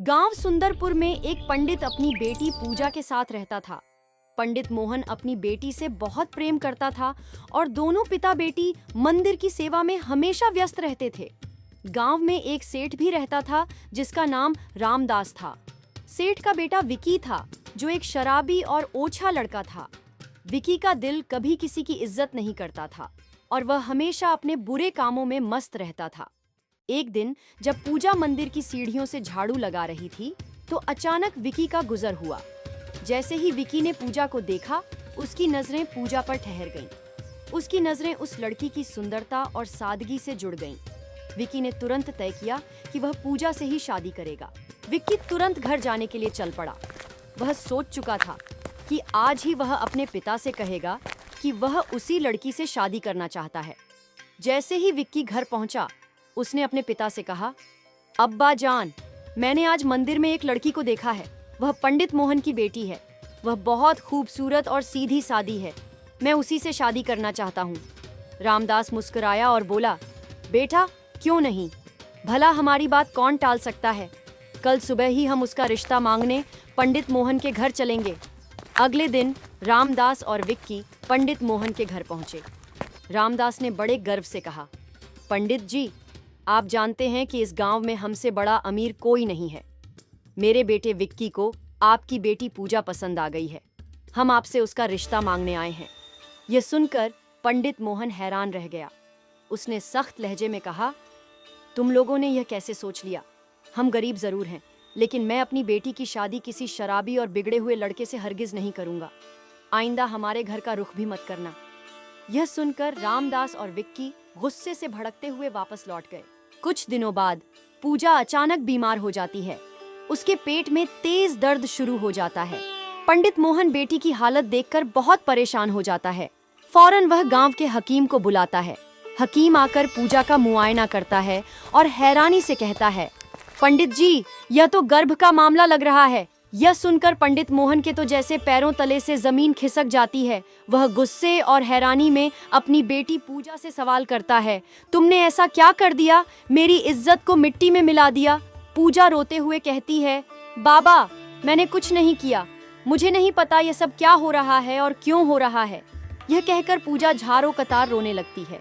गांव सुंदरपुर में एक पंडित अपनी बेटी पूजा के साथ रहता था। पंडित मोहन अपनी बेटी से बहुत प्रेम करता था और दोनों पिता बेटी मंदिर की सेवा में हमेशा व्यस्त रहते थे। गांव में एक सेठ भी रहता था जिसका नाम रामदास था। सेठ का बेटा विकी था जो एक शराबी और ओछा लड़का था। विकी का दिल कभी किसी की इज्जत नहीं करता था और वह हमेशा अपने बुरे कामों में मस्त रहता था। एक दिन जब पूजा मंदिर की सीढ़ियों से झाड़ू लगा रही थी तो अचानक विकी का गुजर हुआ। जैसे ही विकी ने पूजा को देखा, उसकी नजरें पूजा पर ठहर गईं। उसकी नजरें उस लड़की की सुंदरता और सादगी से जुड़ गईं। विकी ने तुरंत तय किया कि वह पूजा से ही शादी करेगा। विकी तुरंत घर जाने के लिए चल पड़ा। वह सोच चुका था कि आज ही वह अपने पिता से कहेगा कि वह उसी लड़की से शादी करना चाहता है। जैसे ही विक्की घर पहुंचा, उसने अपने पिता से कहा, अब्बा जान, मैंने आज मंदिर में एक लड़की को देखा है। वह पंडित मोहन की बेटी है। वह बहुत खूबसूरत और सीधी सादी है। मैं उसी से शादी करना चाहता हूँ। रामदास मुस्कुराया और बोला, बेटा क्यों नहीं, भला हमारी बात कौन टाल सकता है। कल सुबह ही हम उसका रिश्ता मांगने पंडित मोहन के घर चलेंगे। अगले दिन रामदास और विक्की पंडित मोहन के घर पहुंचे। रामदास ने बड़े गर्व से कहा, पंडित जी, आप जानते हैं कि इस गांव में हमसे बड़ा अमीर कोई नहीं है। मेरे बेटे विक्की को आपकी बेटी पूजा पसंद आ गई है। हम आपसे उसका रिश्ता मांगने आए हैं। यह सुनकर पंडित मोहन हैरान रह गया। उसने सख्त लहजे में कहा, तुम लोगों ने यह कैसे सोच लिया? हम गरीब जरूर हैं, लेकिन मैं अपनी बेटी की शादी किसी शराबी और बिगड़े हुए लड़के से हरगिज नहीं करूंगा। आइंदा हमारे घर का रुख भी मत करना। यह सुनकर रामदास और विक्की गुस्से से भड़कते हुए वापस लौट गए। कुछ दिनों बाद पूजा अचानक बीमार हो जाती है। उसके पेट में तेज दर्द शुरू हो जाता है। पंडित मोहन बेटी की हालत देखकर बहुत परेशान हो जाता है। फौरन वह गांव के हकीम को बुलाता है। हकीम आकर पूजा का मुआयना करता है और हैरानी से कहता है, पंडित जी, यह तो गर्भ का मामला लग रहा है। यह सुनकर पंडित मोहन के तो जैसे पैरों तले से जमीन खिसक जाती है। वह गुस्से और हैरानी में अपनी बेटी पूजा से सवाल करता है, तुमने ऐसा क्या कर दिया? मेरी इज्जत को मिट्टी में मिला दिया। पूजा रोते हुए कहती है, बाबा, मैंने कुछ नहीं किया। मुझे नहीं पता यह सब क्या हो रहा है और क्यों हो रहा है। यह कहकर पूजा झाड़ों कतार रोने लगती है।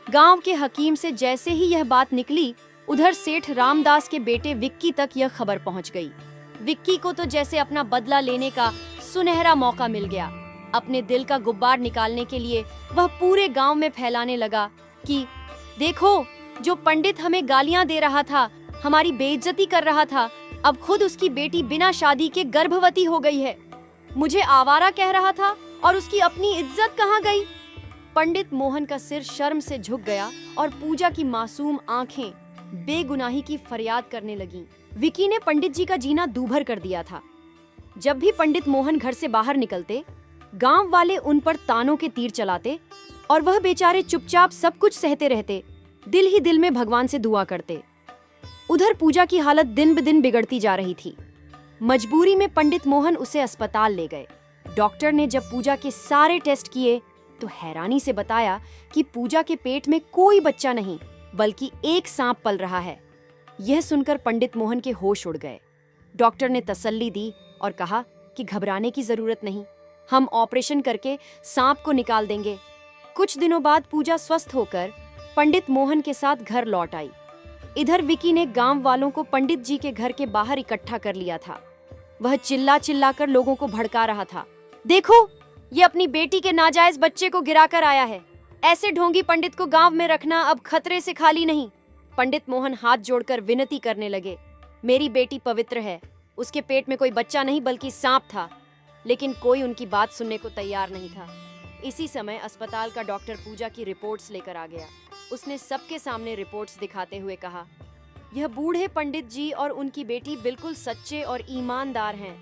गांव के हकीम से जैसे ही यह बात निकली, उधर सेठ रामदास के बेटे विक्की तक यह खबर पहुंच गई। विक्की को तो जैसे अपना बदला लेने का सुनहरा मौका मिल गया। अपने दिल का गुब्बार निकालने के लिए वह पूरे गांव में फैलाने लगा कि देखो, जो पंडित हमें गालियां दे रहा था, हमारी बेइज्जती कर रहा था, अब खुद उसकी बेटी बिना शादी के गर्भवती हो गई है। मुझे आवारा कह रहा था और उसकी अपनी इज्जत कहाँ गई? पंडित मोहन का सिर शर्म से झुक गया और पूजा की मासूम आंखें बेगुनाही की फरियाद करने लगीं। विकी ने पंडित जी का जीना दूभर कर दिया था। जब भी पंडित मोहन घर से बाहर निकलते, गांव वाले उन पर तानों के तीर चलाते और वह बेचारे चुपचाप सब कुछ सहते रहते, दिल ही दिल में भगवान से दुआ करते। उधर पूजा की हालत दिन ब दिन बिगड़ती जा रही थी। मजबूरी में पंडित मोहन उसे अस्पताल ले गए। डॉक्टर ने जब पूजा के सारे टेस्ट किए तो हैरानी से बताया कि पूजा के पेट में कोई बच्चा नहीं, बल्कि एक सांप पल रहा है। यह सुनकर पंडित मोहन के होश उड़ गए। डॉक्टर ने तसल्ली दी और कहा कि घबराने की जरूरत नहीं, हम ऑपरेशन करके सांप को निकाल देंगे। कुछ दिनों बाद पूजा स्वस्थ होकर पंडित मोहन के साथ घर लौट आई। इधर विकी ने गांव वालों को पंडित जी के घर के बाहर इकट्ठा कर लिया था। वह चिल्ला चिल्लाकर लोगों को भड़का रहा था, देखो, ये अपनी बेटी के नाजायज बच्चे को गिराकर आया है। ऐसे ढोंगी पंडित को गांव में रखना अब खतरे से खाली नहीं। पंडित मोहन हाथ जोड़कर विनती करने लगे, मेरी बेटी पवित्र है। उसके पेट में कोई बच्चा नहीं बल्कि सांप था। लेकिन कोई उनकी बात सुनने को तैयार नहीं था। इसी समय अस्पताल का डॉक्टर पूजा की रिपोर्ट्स लेकर आ गया। उसने सबके सामने रिपोर्ट्स दिखाते हुए कहा, यह बूढ़े पंडित जी और उनकी बेटी बिल्कुल सच्चे और ईमानदार हैं।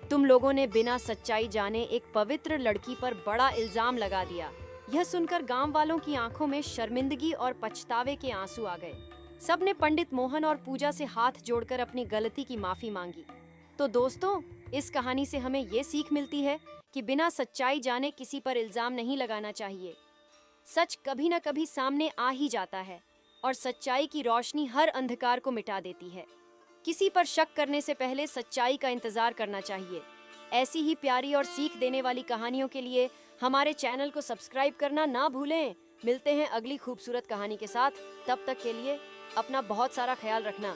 तुम लोगों ने बिना सच्चाई जाने एक पवित्र लड़की पर बड़ा इल्जाम लगा दिया। यह सुनकर गांव वालों की आंखों में शर्मिंदगी और पछतावे के आंसू आ गए। सबने पंडित मोहन और पूजा से हाथ जोड़कर अपनी गलती की माफी मांगी। तो दोस्तों, इस कहानी से हमें ये सीख मिलती है कि बिना सच्चाई जाने किसी पर इल्जाम नहीं लगाना चाहिए। सच कभी न कभी सामने आ ही जाता है और सच्चाई की रोशनी हर अंधकार को मिटा देती है। किसी पर शक करने से पहले सच्चाई का इंतजार करना चाहिए। ऐसी ही प्यारी और सीख देने वाली कहानियों के लिए हमारे चैनल को सब्सक्राइब करना ना भूलें। मिलते हैं अगली खूबसूरत कहानी के साथ। तब तक के लिए अपना बहुत सारा ख्याल रखना।